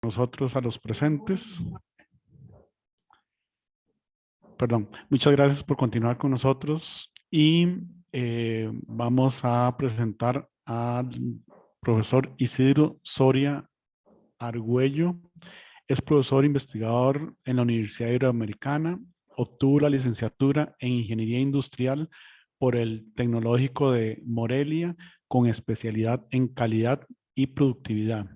Nosotros a los presentes. Perdón, muchas gracias por continuar con nosotros y vamos a presentar al profesor Isidro Soria Argüello. Es profesor investigador en la Universidad Iberoamericana. Obtuvo la licenciatura en Ingeniería Industrial por el Tecnológico de Morelia con especialidad en calidad y productividad.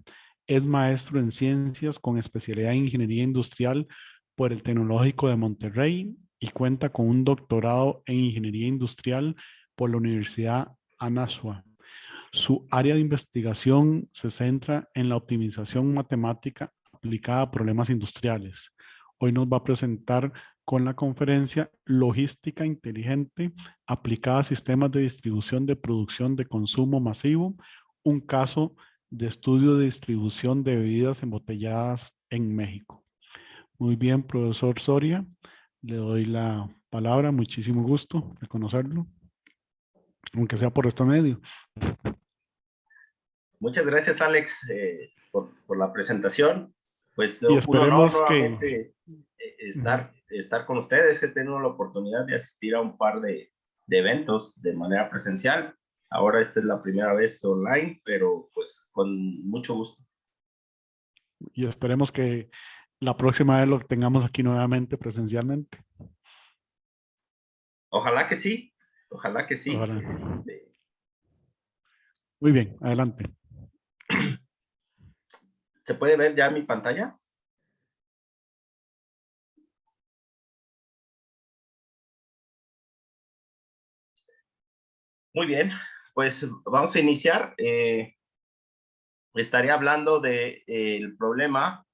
Es maestro en ciencias con especialidad en Ingeniería Industrial por el Tecnológico de Monterrey y cuenta con un doctorado en Ingeniería Industrial por la Universidad Anasua. Su área de investigación se centra en la optimización matemática aplicada a problemas industriales. Hoy nos va a presentar con la conferencia Logística Inteligente aplicada a sistemas de distribución de producción de consumo masivo, un caso de estudio de distribución de bebidas embotelladas en México. Muy bien, profesor Soria, le doy la palabra. Muchísimo gusto de conocerlo, aunque sea por este medio. Muchas gracias, Alex, por la presentación. Pues Y un honor esperemos nuevamente estar con ustedes. He tenido la oportunidad de asistir a un par de eventos de manera presencial. Ahora esta es la primera vez online, pero pues con mucho gusto. Y esperemos que la próxima vez lo tengamos aquí nuevamente presencialmente. Ojalá que sí, ojalá que sí. Ahora. Muy bien, adelante. ¿Se puede ver ya mi pantalla? Muy bien, pues vamos a iniciar. Estaré hablando del problema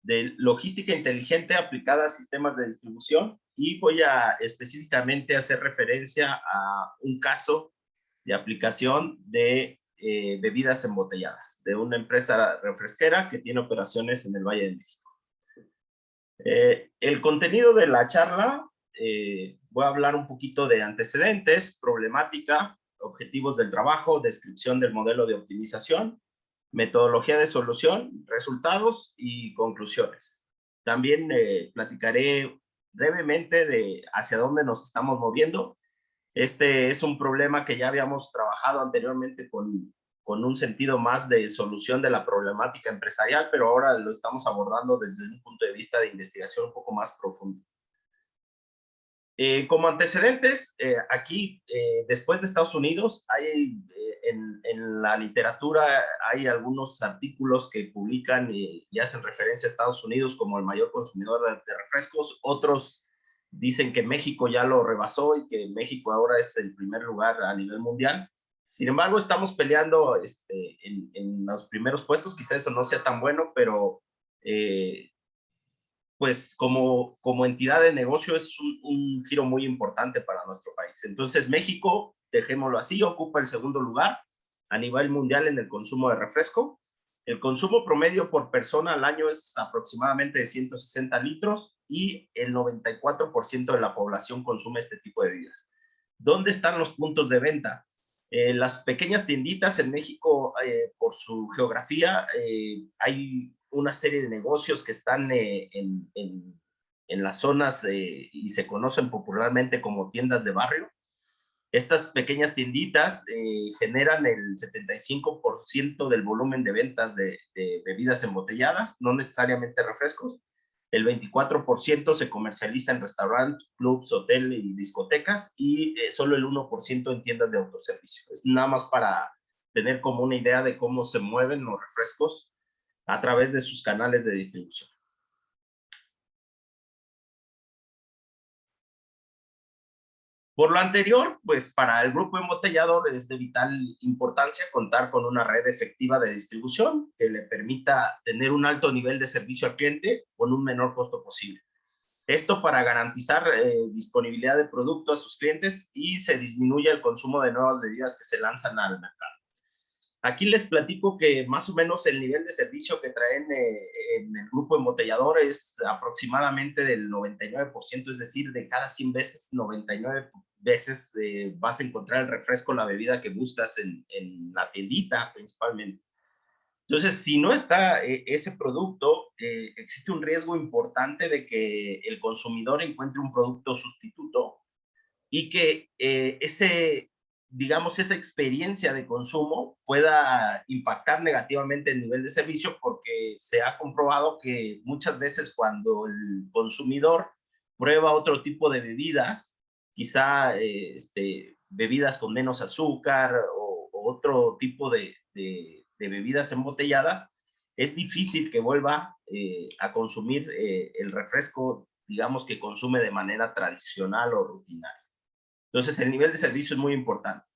de logística inteligente aplicada a sistemas de distribución y voy a específicamente hacer referencia a un caso de aplicación de bebidas embotelladas de una empresa refresquera que tiene operaciones en el Valle de México. El contenido de la charla, voy a hablar un poquito de antecedentes, problemática, objetivos del trabajo, descripción del modelo de optimización, metodología de solución, resultados y conclusiones. También platicaré brevemente de hacia dónde nos estamos moviendo. Este es un problema que ya habíamos trabajado anteriormente con un sentido más de solución de la problemática empresarial, pero ahora lo estamos abordando desde un punto de vista de investigación un poco más profundo. Como antecedentes, aquí, después de Estados Unidos, hay en la literatura hay algunos artículos que publican y hacen referencia a Estados Unidos como el mayor consumidor de refrescos. Otros dicen que México ya lo rebasó y que México ahora es el primer lugar a nivel mundial. Sin embargo, estamos peleando en los primeros puestos. Quizás eso no sea tan bueno, pero pues como entidad de negocio es un giro muy importante para nuestro país. Entonces México, dejémoslo así, ocupa el segundo lugar a nivel mundial en el consumo de refresco. El consumo promedio por persona al año es aproximadamente de 160 litros y el 94% de la población consume este tipo de bebidas. ¿Dónde están los puntos de venta? Las pequeñas tienditas en México, por su geografía, hay una serie de negocios que están en las zonas y se conocen popularmente como tiendas de barrio. Estas pequeñas tienditas generan el 75% del volumen de ventas de bebidas embotelladas, no necesariamente refrescos. El 24% se comercializa en restaurantes, clubs, hoteles y discotecas y solo el 1% en tiendas de autoservicio. Es nada más para tener como una idea de cómo se mueven los refrescos a través de sus canales de distribución. Por lo anterior, pues para el grupo embotellador es de vital importancia contar con una red efectiva de distribución que le permita tener un alto nivel de servicio al cliente con un menor costo posible. Esto para garantizar disponibilidad de producto a sus clientes y se disminuye el consumo de nuevas bebidas que se lanzan al mercado. Aquí les platico que más o menos el nivel de servicio que traen en el grupo embotellador es aproximadamente del 99%, es decir, de cada 100 veces, 99 veces vas a encontrar el refresco, la bebida que buscas en la tiendita principalmente. Entonces, si no está ese producto, existe un riesgo importante de que el consumidor encuentre un producto sustituto y que digamos, esa experiencia de consumo pueda impactar negativamente el nivel de servicio, porque se ha comprobado que muchas veces cuando el consumidor prueba otro tipo de bebidas, quizá bebidas con menos azúcar o otro tipo de bebidas embotelladas, es difícil que vuelva a consumir el refresco, digamos, que consume de manera tradicional o rutinaria. Entonces, el nivel de servicio es muy importante.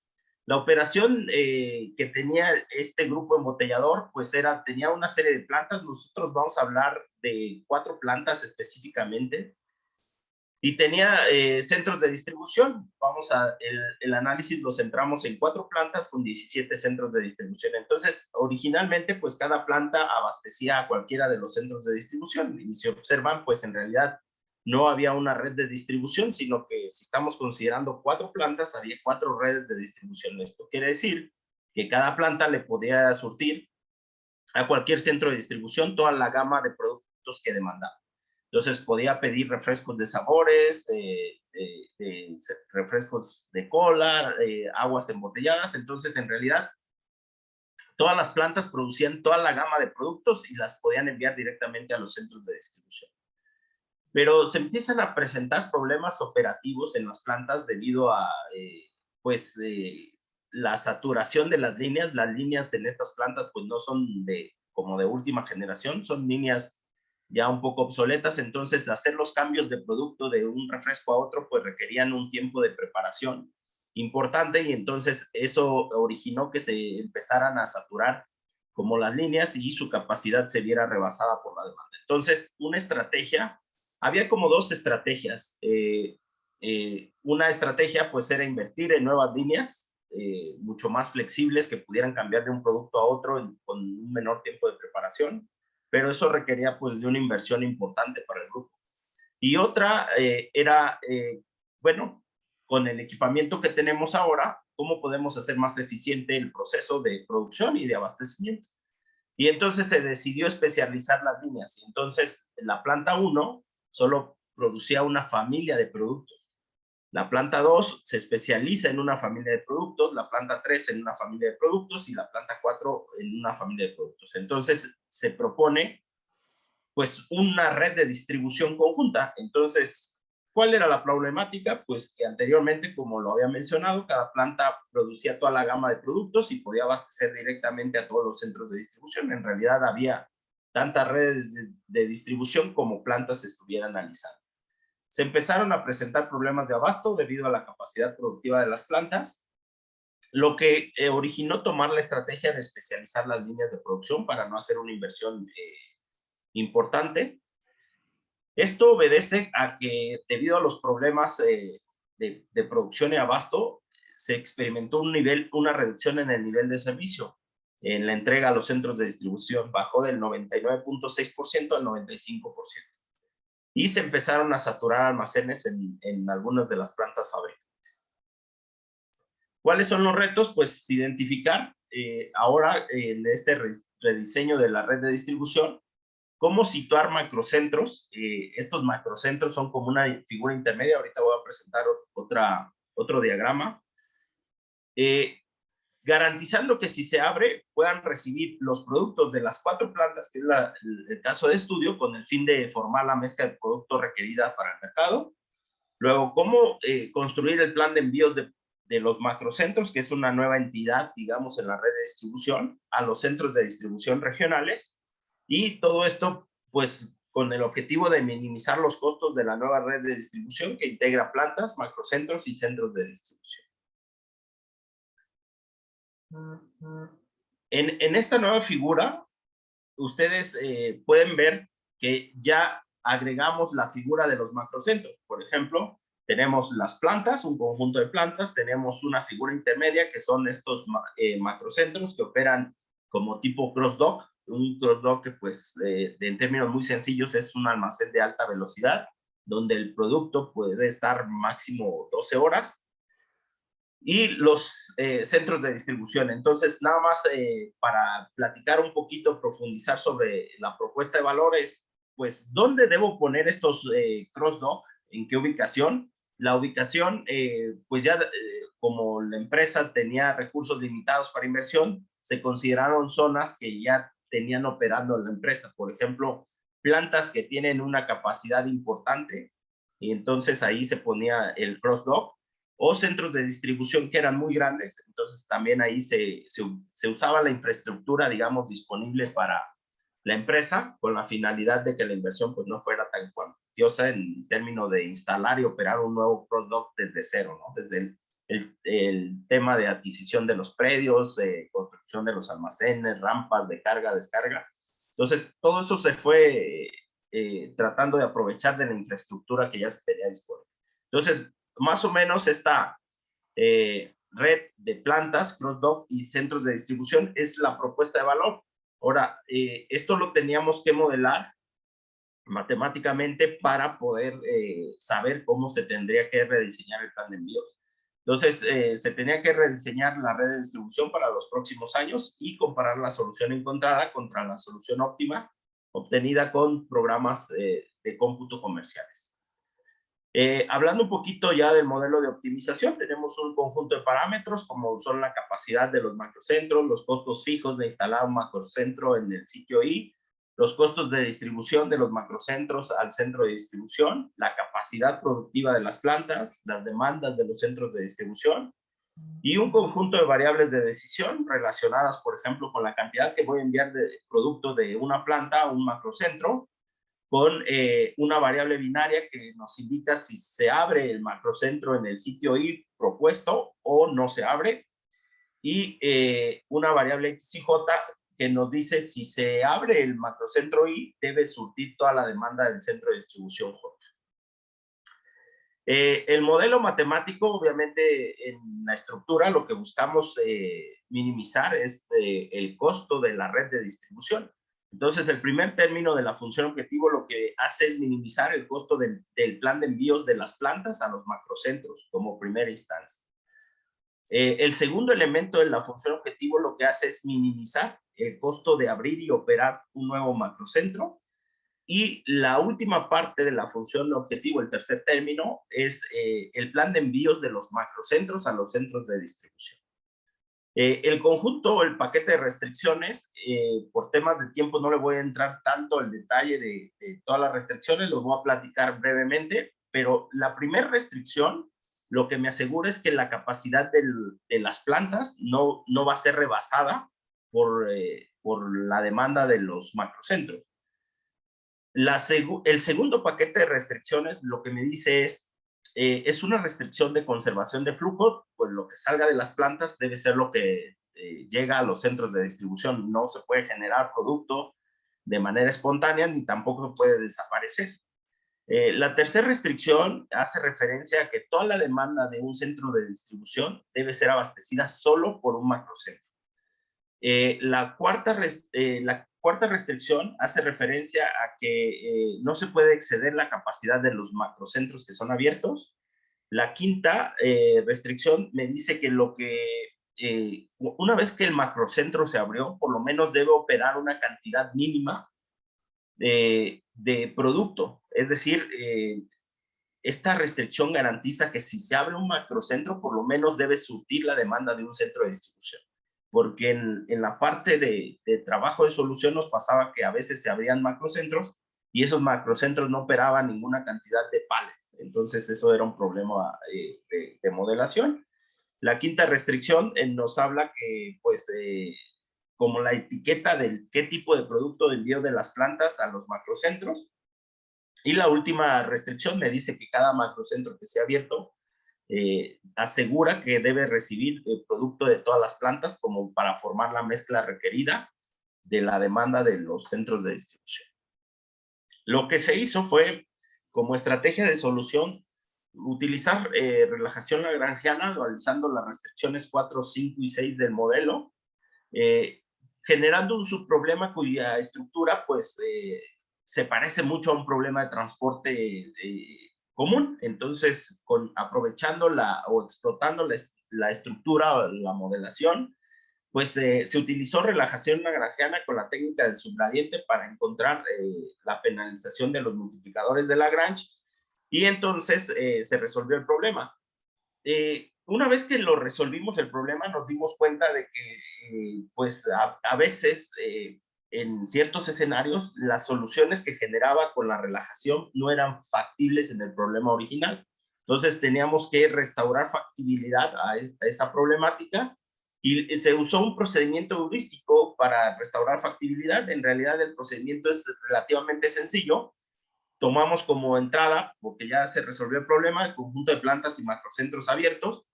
La operación que tenía este grupo embotellador, pues tenía una serie de plantas. Nosotros vamos a hablar de 4 plantas específicamente. Y tenía centros de distribución. El análisis lo centramos en 4 plantas con 17 centros de distribución. Entonces, originalmente, pues cada planta abastecía a cualquiera de los centros de distribución. Y si observan, pues en realidad no había una red de distribución, sino que si estamos considerando 4 plantas, había 4 redes de distribución. Esto quiere decir que cada planta le podía surtir a cualquier centro de distribución toda la gama de productos que demandaba. Entonces podía pedir refrescos de sabores, refrescos de cola, aguas embotelladas. Entonces, en realidad, todas las plantas producían toda la gama de productos y las podían enviar directamente a los centros de distribución. Pero se empiezan a presentar problemas operativos en las plantas debido a, la saturación de las líneas. Las líneas en estas plantas, pues no son como de última generación, son líneas ya un poco obsoletas. Entonces, hacer los cambios de producto de un refresco a otro, pues requerían un tiempo de preparación importante, y entonces eso originó que se empezaran a saturar como las líneas y su capacidad se viera rebasada por la demanda. Entonces, había como 2 estrategias. Una estrategia pues era invertir en nuevas líneas, mucho más flexibles, que pudieran cambiar de un producto a otro con un menor tiempo de preparación, pero eso requería pues de una inversión importante para el grupo. Y otra era, bueno, con el equipamiento que tenemos ahora, ¿cómo podemos hacer más eficiente el proceso de producción y de abastecimiento? Y entonces se decidió especializar las líneas. Y entonces la planta 1 solo producía una familia de productos. La planta 2 se especializa en una familia de productos, la planta 3 en una familia de productos y la planta 4 en una familia de productos. Entonces se propone pues una red de distribución conjunta. Entonces, ¿cuál era la problemática? Pues que anteriormente, como lo había mencionado, cada planta producía toda la gama de productos y podía abastecer directamente a todos los centros de distribución. En realidad había tantas redes de distribución como plantas se estuvieran analizando. Se empezaron a presentar problemas de abasto debido a la capacidad productiva de las plantas, lo que originó tomar la estrategia de especializar las líneas de producción para no hacer una inversión importante. Esto obedece a que, debido a los problemas de producción y abasto, se experimentó una reducción en el nivel de servicio. En la entrega a los centros de distribución bajó del 99.6% al 95%. Y se empezaron a saturar almacenes en algunas de las plantas fabricantes. ¿Cuáles son los retos? Pues identificar ahora en este rediseño de la red de distribución, cómo situar macrocentros. Estos macrocentros son como una figura intermedia. Ahorita voy a presentar otro diagrama. Garantizando que si se abre, puedan recibir los productos de las 4 plantas, que es el caso de estudio, con el fin de formar la mezcla de productos requerida para el mercado. Luego, cómo construir el plan de envíos de los macrocentros, que es una nueva entidad, digamos, en la red de distribución, a los centros de distribución regionales. Y todo esto, pues, con el objetivo de minimizar los costos de la nueva red de distribución que integra plantas, macrocentros y centros de distribución. En esta nueva figura, ustedes pueden ver que ya agregamos la figura de los macrocentros. Por ejemplo, tenemos las plantas, un conjunto de plantas, tenemos una figura intermedia que son estos macrocentros que operan como tipo cross-dock. Un cross-dock que pues en términos muy sencillos es un almacén de alta velocidad donde el producto puede estar máximo 12 horas. y los centros de distribución. Entonces, nada más para platicar un poquito, profundizar sobre la propuesta de valores, pues, ¿dónde debo poner estos cross-dock? ¿En qué ubicación? La ubicación, pues ya como la empresa tenía recursos limitados para inversión, se consideraron zonas que ya tenían operando la empresa. Por ejemplo, plantas que tienen una capacidad importante, y entonces ahí se ponía el cross-dock, o centros de distribución que eran muy grandes, entonces también ahí se usaba la infraestructura, digamos, disponible para la empresa, con la finalidad de que la inversión pues no fuera tan cuantiosa en términos de instalar y operar un nuevo cross-dock desde cero, ¿no? Desde el tema de adquisición de los predios, construcción de los almacenes, rampas de carga, descarga. Entonces, todo eso se fue tratando de aprovechar de la infraestructura que ya se tenía disponible. Entonces, más o menos esta red de plantas, cross-dock y centros de distribución es la propuesta de valor. Ahora, esto lo teníamos que modelar matemáticamente para poder saber cómo se tendría que rediseñar el plan de envíos. Entonces, se tenía que rediseñar la red de distribución para los próximos años y comparar la solución encontrada contra la solución óptima obtenida con programas de cómputo comerciales. Hablando un poquito ya del modelo de optimización, tenemos un conjunto de parámetros como son la capacidad de los macrocentros, los costos fijos de instalar un macrocentro en el sitio I, los costos de distribución de los macrocentros al centro de distribución, la capacidad productiva de las plantas, las demandas de los centros de distribución y un conjunto de variables de decisión relacionadas, por ejemplo, con la cantidad que voy a enviar de producto de una planta a un macrocentro, con una variable binaria que nos indica si se abre el macrocentro en el sitio I propuesto o no se abre, y una variable X y J que nos dice si se abre el macrocentro I, debe surtir toda la demanda del centro de distribución J. El modelo matemático, obviamente, en la estructura, lo que buscamos minimizar es el costo de la red de distribución. Entonces, el primer término de la función objetivo lo que hace es minimizar el costo del plan de envíos de las plantas a los macrocentros como primera instancia. El segundo elemento de la función objetivo lo que hace es minimizar el costo de abrir y operar un nuevo macrocentro. Y la última parte de la función objetivo, el tercer término, es el plan de envíos de los macrocentros a los centros de distribución. El conjunto, el paquete de restricciones, por temas de tiempo no le voy a entrar tanto al detalle de todas las restricciones, los voy a platicar brevemente, pero la primera restricción, lo que me asegura es que la capacidad de las plantas no va a ser rebasada por la demanda de los macrocentros. El segundo paquete de restricciones lo que me dice es una restricción de conservación de flujo, pues lo que salga de las plantas debe ser lo que llega a los centros de distribución. No se puede generar producto de manera espontánea ni tampoco puede desaparecer. La tercera restricción hace referencia a que toda la demanda de un centro de distribución debe ser abastecida solo por un macrocentro. La cuarta restricción hace referencia a que no se puede exceder la capacidad de los macrocentros que son abiertos. La quinta restricción me dice que una vez que el macrocentro se abrió, por lo menos debe operar una cantidad mínima de producto. Es decir, esta restricción garantiza que si se abre un macrocentro, por lo menos debe surtir la demanda de un centro de distribución. Porque en la parte de trabajo de solución nos pasaba que a veces se abrían macrocentros y esos macrocentros no operaban ninguna cantidad de pallets. Entonces eso era un problema de modelación. La quinta restricción nos habla que, pues, como la etiqueta del qué tipo de producto de envío de las plantas a los macrocentros. Y la última restricción me dice que cada macrocentro que sea abierto asegura que debe recibir el producto de todas las plantas como para formar la mezcla requerida de la demanda de los centros de distribución. Lo que se hizo fue, como estrategia de solución, utilizar relajación lagrangiana, analizando las restricciones 4, 5 y 6 del modelo, generando un subproblema cuya estructura pues se parece mucho a un problema de transporte común. Entonces, aprovechando o explotando la la estructura, la modelación, pues se utilizó relajación lagrangiana con la técnica del subgradiente para encontrar la penalización de los multiplicadores de Lagrange, y entonces se resolvió el problema. Una vez que lo resolvimos el problema, nos dimos cuenta de que pues a veces en ciertos escenarios las soluciones que generaba con la relajación no eran factibles en el problema original. Entonces teníamos que restaurar factibilidad a esa problemática, y se usó un procedimiento heurístico para restaurar factibilidad. En realidad el procedimiento es relativamente sencillo. Tomamos como entrada, porque ya se resolvió el problema, el conjunto de plantas y macrocentros abiertos.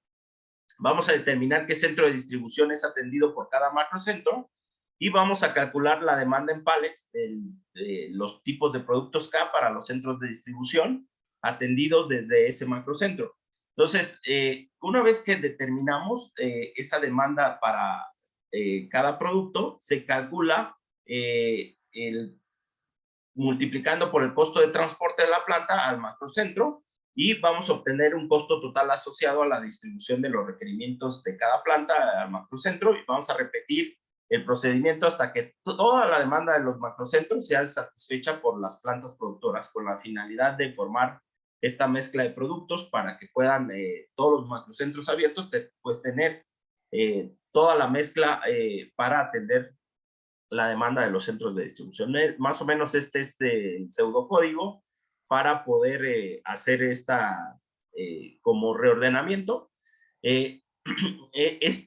Vamos a determinar qué centro de distribución es atendido por cada macrocentro, y vamos a calcular la demanda en pallets de los tipos de productos K para los centros de distribución atendidos desde ese macrocentro. Entonces, una vez que determinamos esa demanda para cada producto, se calcula multiplicando por el costo de transporte de la planta al macrocentro, y vamos a obtener un costo total asociado a la distribución de los requerimientos de cada planta al macrocentro, y vamos a repetir el procedimiento hasta que toda la demanda de los macrocentros sea satisfecha por las plantas productoras, con la finalidad de formar esta mezcla de productos para que puedan todos los macrocentros abiertos pues tener toda la mezcla para atender la demanda de los centros de distribución. Más o menos este es el pseudocódigo para poder hacer esta como reordenamiento.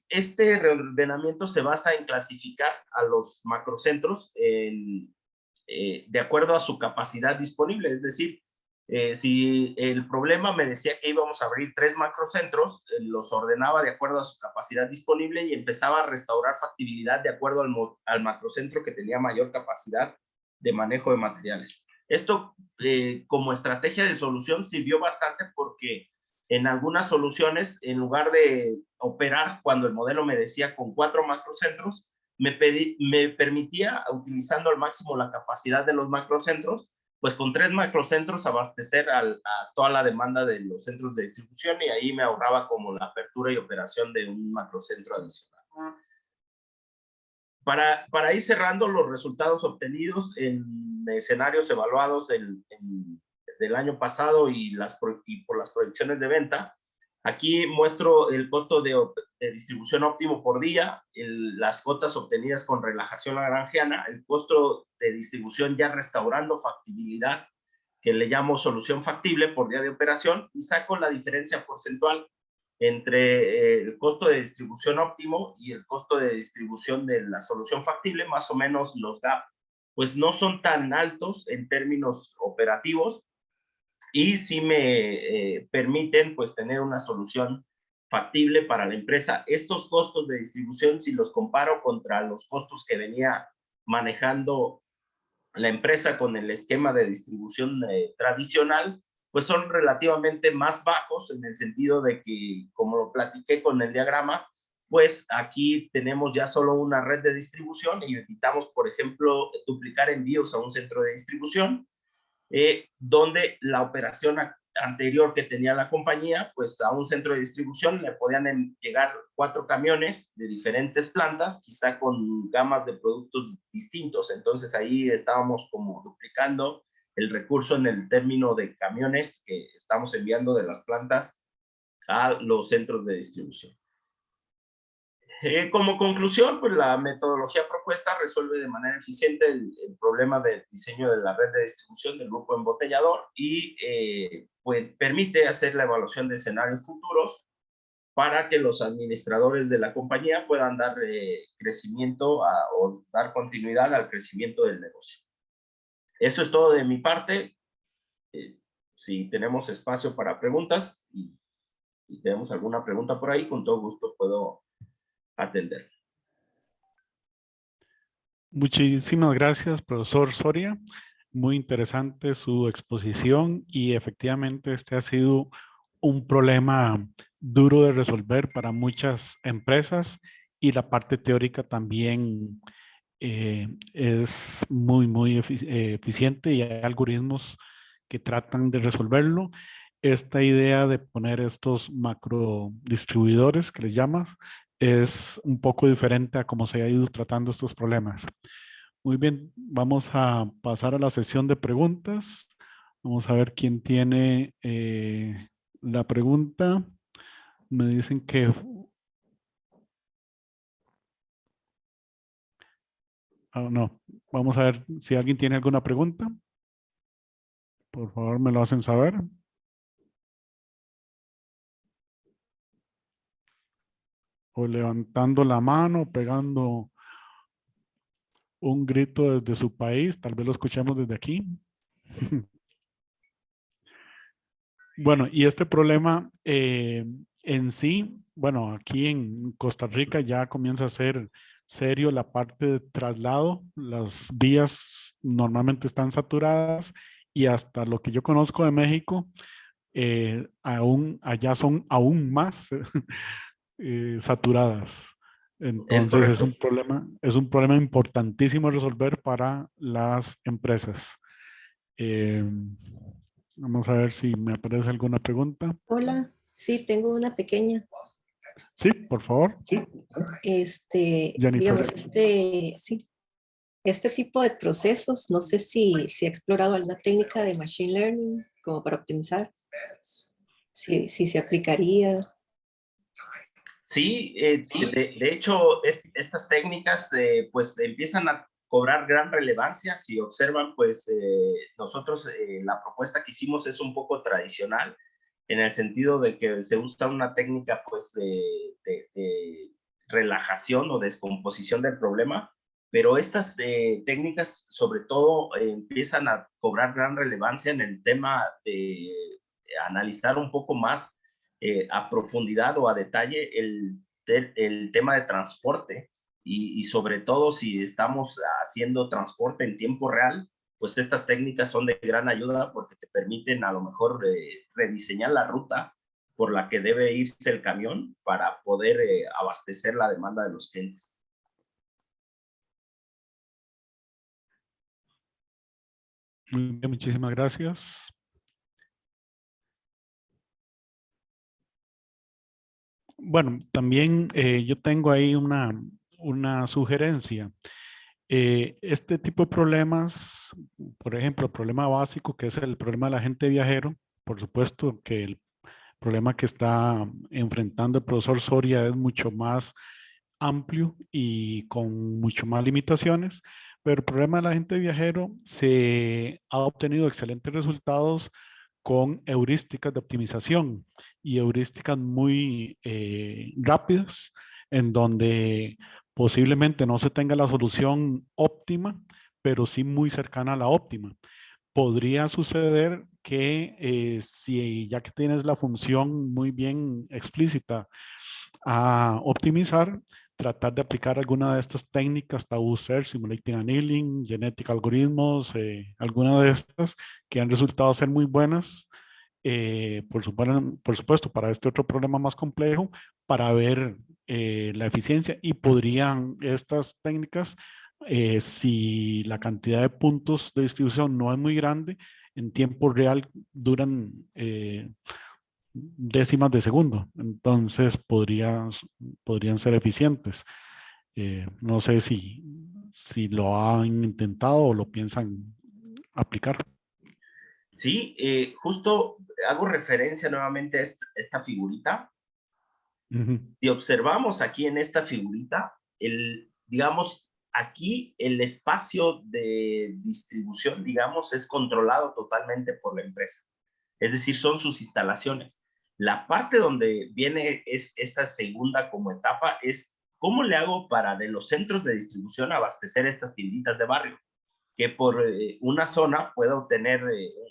Este reordenamiento se basa en clasificar a los macrocentros de acuerdo a su capacidad disponible. Es decir, si el problema me decía que íbamos a abrir 3 macrocentros, los ordenaba de acuerdo a su capacidad disponible y empezaba a restaurar factibilidad de acuerdo al macrocentro que tenía mayor capacidad de manejo de materiales. Esto como estrategia de solución sirvió bastante, porque en algunas soluciones, en lugar de operar cuando el modelo me decía con 4 macrocentros, me permitía, utilizando al máximo la capacidad de los macrocentros, pues con 3 macrocentros abastecer a toda la demanda de los centros de distribución, y ahí me ahorraba como la apertura y operación de un macrocentro adicional. Para ir cerrando, los resultados obtenidos en escenarios evaluados del año pasado y por las proyecciones de venta, aquí muestro el costo de distribución óptimo por día, las cotas obtenidas con relajación lagrangiana, el costo de distribución ya restaurando factibilidad, que le llamo solución factible por día de operación, y saco la diferencia porcentual entre el costo de distribución óptimo y el costo de distribución de la solución factible. Más o menos los gap pues no son tan altos en términos operativos, y sí me permiten pues tener una solución factible para la empresa. Estos costos de distribución, si los comparo contra los costos que venía manejando la empresa con el esquema de distribución tradicional, pues son relativamente más bajos, en el sentido de que, como lo platiqué con el diagrama, pues aquí tenemos ya solo una red de distribución y evitamos, por ejemplo, duplicar envíos a un centro de distribución, donde la operación anterior que tenía la compañía, pues a un centro de distribución le podían llegar 4 camiones de diferentes plantas, quizá con gamas de productos distintos. Entonces ahí estábamos como duplicando el recurso en el término de camiones que estamos enviando de las plantas a los centros de distribución. Como conclusión, pues la metodología propuesta resuelve de manera eficiente el problema del diseño de la red de distribución del grupo embotellador, y pues permite hacer la evaluación de escenarios futuros para que los administradores de la compañía puedan dar crecimiento o dar continuidad al crecimiento del negocio. Eso es todo de mi parte. Si tenemos espacio para preguntas y tenemos alguna pregunta por ahí, con todo gusto puedo atender. Muchísimas gracias, profesor Soria. Muy interesante su exposición, y efectivamente este ha sido un problema duro de resolver para muchas empresas, y la parte teórica también es muy eficiente, y hay algoritmos que tratan de resolverlo. esta idea de poner estos macro distribuidores que les llamas es un poco diferente a cómo se ha ido tratando estos problemas. Muy bien, vamos a pasar a la sesión de preguntas. Vamos a ver quién tiene la pregunta. Me dicen que... no, vamos a ver si alguien tiene alguna pregunta. Por favor, me lo hacen saber. O levantando la mano, pegando un grito desde su país. Tal vez lo escuchemos desde aquí. Bueno, y este problema en sí, bueno, aquí en Costa Rica ya comienza a ser serio la parte de traslado. Las vías normalmente están saturadas y hasta lo que yo conozco de México, aún allá son aún más saturadas. Es Entonces correcto. es un problema importantísimo resolver para las empresas. Eh, Vamos a ver si me aparece alguna pregunta. Hola, sí, tengo una pequeña. Sí, por favor, Digamos, Jennifer. sí, este tipo de procesos, no sé si ha explorado alguna técnica de machine learning como para optimizar, si se aplicaría. Sí, de hecho, estas técnicas pues empiezan a cobrar gran relevancia. Si observan, pues nosotros la propuesta que hicimos es un poco tradicional en el sentido de que se usa una técnica pues de relajación o descomposición del problema, pero estas técnicas sobre todo empiezan a cobrar gran relevancia en el tema de analizar un poco más a profundidad o a detalle el tema de transporte y sobre todo si estamos haciendo transporte en tiempo real, pues estas técnicas son de gran ayuda porque te permiten a lo mejor rediseñar la ruta por la que debe irse el camión para poder abastecer la demanda de los clientes. Muy bien, muchísimas gracias. Bueno, también yo tengo ahí una sugerencia. Este tipo de problemas, por ejemplo, el problema básico que es el problema del agente viajero, por supuesto que el problema que está enfrentando el profesor Soria es mucho más amplio y con mucho más limitaciones, pero el problema del agente viajero se ha obtenido excelentes resultados con heurísticas de optimización y heurísticas muy rápidas, en donde posiblemente no se tenga la solución óptima, pero sí muy cercana a la óptima. Podría suceder que si ya que tienes la función muy bien explícita a optimizar, tratar de aplicar alguna de estas técnicas, Tabu Search, Simulating Annealing, Genetic Algoritmos, alguna de estas que han resultado ser muy buenas, por supuesto, para este otro problema más complejo, para ver la eficiencia y podrían estas técnicas, si la cantidad de puntos de distribución no es muy grande, en tiempo real duran décimas de segundo, entonces podrían ser eficientes. No sé si lo han intentado o lo piensan aplicar. Sí, justo hago referencia nuevamente a esta figurita. Si observamos aquí en esta figurita, digamos, aquí el espacio de distribución, digamos, es controlado totalmente por la empresa. Es decir, son sus instalaciones. La parte donde viene esa segunda como etapa es cómo le hago para de los centros de distribución abastecer estas tienditas de barrio, que por una zona puedo obtener,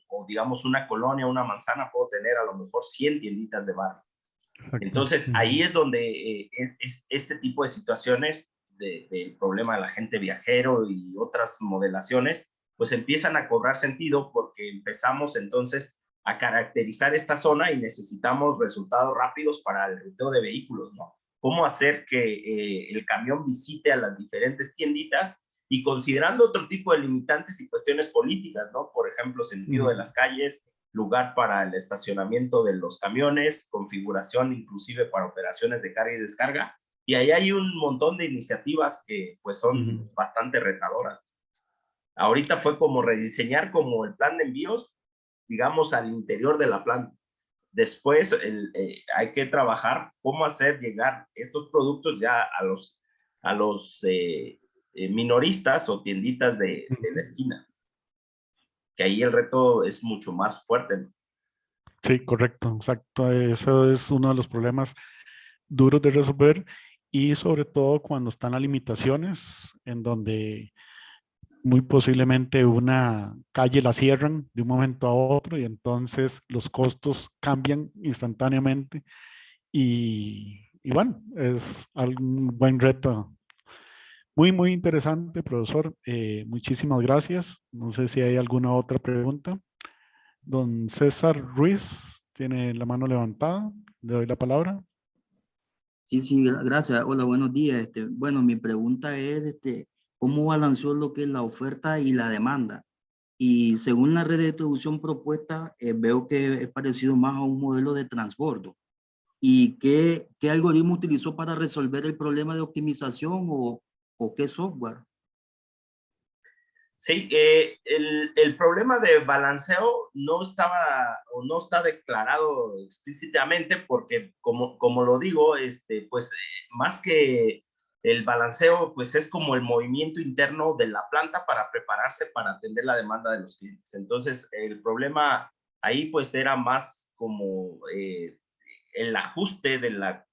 o digamos una colonia, una manzana, puedo tener a lo mejor 100 tienditas de barrio. Exacto. Entonces, ahí es donde este tipo de situaciones del problema del agente viajero y otras modelaciones, pues empiezan a cobrar sentido porque empezamos entonces a caracterizar esta zona y necesitamos resultados rápidos para el ruteo de vehículos, ¿no? Cómo hacer que el camión visite a las diferentes tienditas y considerando otro tipo de limitantes y cuestiones políticas, ¿no? Por ejemplo, sentido de las calles, lugar para el estacionamiento de los camiones, configuración inclusive para operaciones de carga y descarga. Y ahí hay un montón de iniciativas que pues son bastante retadoras. Ahorita fue como rediseñar como el plan de envíos, digamos, al interior de la planta. Después hay que trabajar cómo hacer llegar estos productos ya a los minoristas o tienditas de la esquina. Que ahí el reto es mucho más fuerte, ¿no? Sí, correcto, exacto. Eso es uno de los problemas duros de resolver y sobre todo cuando están las limitaciones en donde muy posiblemente una calle la cierran de un momento a otro y entonces los costos cambian instantáneamente y bueno, es algún buen reto. Muy, muy interesante, profesor. Muchísimas gracias. No sé si hay alguna otra pregunta. Don César Ruiz tiene la mano levantada. Le doy la palabra. Sí, gracias. Hola, buenos días. Bueno, mi pregunta es, ¿cómo balanceó lo que es la oferta y la demanda? Y según la red de distribución propuesta, veo que es parecido más a un modelo de transbordo. ¿Y qué algoritmo utilizó para resolver el problema de optimización o qué software? Sí, el problema de balanceo no estaba o no está declarado explícitamente porque, como lo digo, pues más que el balanceo, pues es como el movimiento interno de la planta para prepararse para atender la demanda de los clientes. Entonces, el problema ahí pues era más como el ajuste de la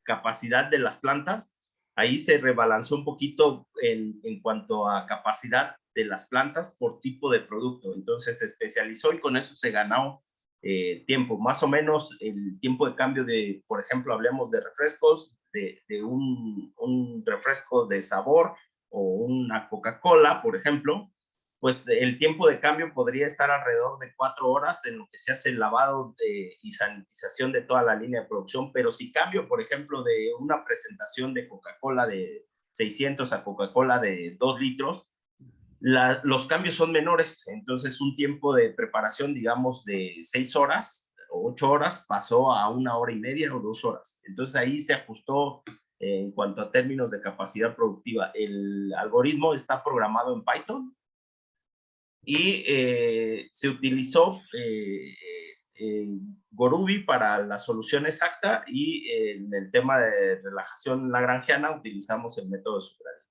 capacidad de las plantas. Ahí se rebalanceó un poquito en cuanto a capacidad de las plantas por tipo de producto. Entonces se especializó y con eso se ganó tiempo. Más o menos el tiempo de cambio de, por ejemplo, hablemos de refrescos, de un refresco de sabor o una Coca-Cola, por ejemplo, pues el tiempo de cambio podría estar alrededor de 4 horas en lo que se hace el lavado y sanitización de toda la línea de producción, pero si cambio, por ejemplo, de una presentación de Coca-Cola de 600 a Coca-Cola de 2 litros, los cambios son menores, entonces un tiempo de preparación, digamos, de 6 horas o 8 horas pasó a 1 hora y media o 2 horas. Entonces ahí se ajustó en cuanto a términos de capacidad productiva. El algoritmo está programado en Python y se utilizó Gorubi para la solución exacta y en el tema de relajación lagrangiana utilizamos el método de subgradiente.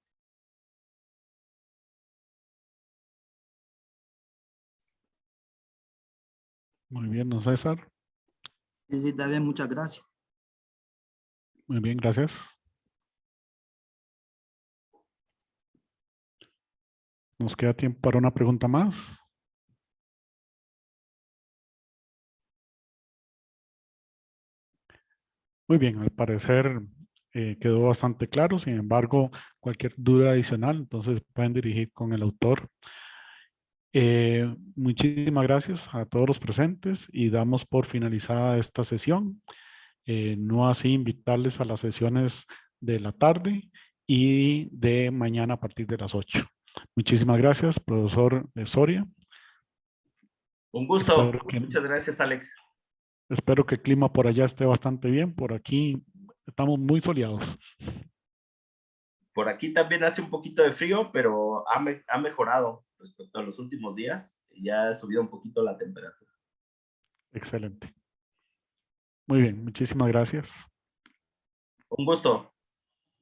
Muy bien, don César. Sí, está bien, muchas gracias. Muy bien, gracias. Nos queda tiempo para una pregunta más. Muy bien, al parecer quedó bastante claro. Sin embargo, cualquier duda adicional, entonces pueden dirigir con el autor. Muchísimas gracias a todos los presentes y damos por finalizada esta sesión. No así invitarles a las sesiones de la tarde y de mañana a partir de las 8. Muchísimas gracias, profesor Soria. Un gusto. Muchas gracias, Alex. Espero que el clima por allá esté bastante bien. Por aquí estamos muy soleados. Por aquí también hace un poquito de frío, pero ha mejorado respecto a los últimos días. Ya ha subido un poquito la temperatura. Excelente. Muy bien, muchísimas gracias. Un gusto.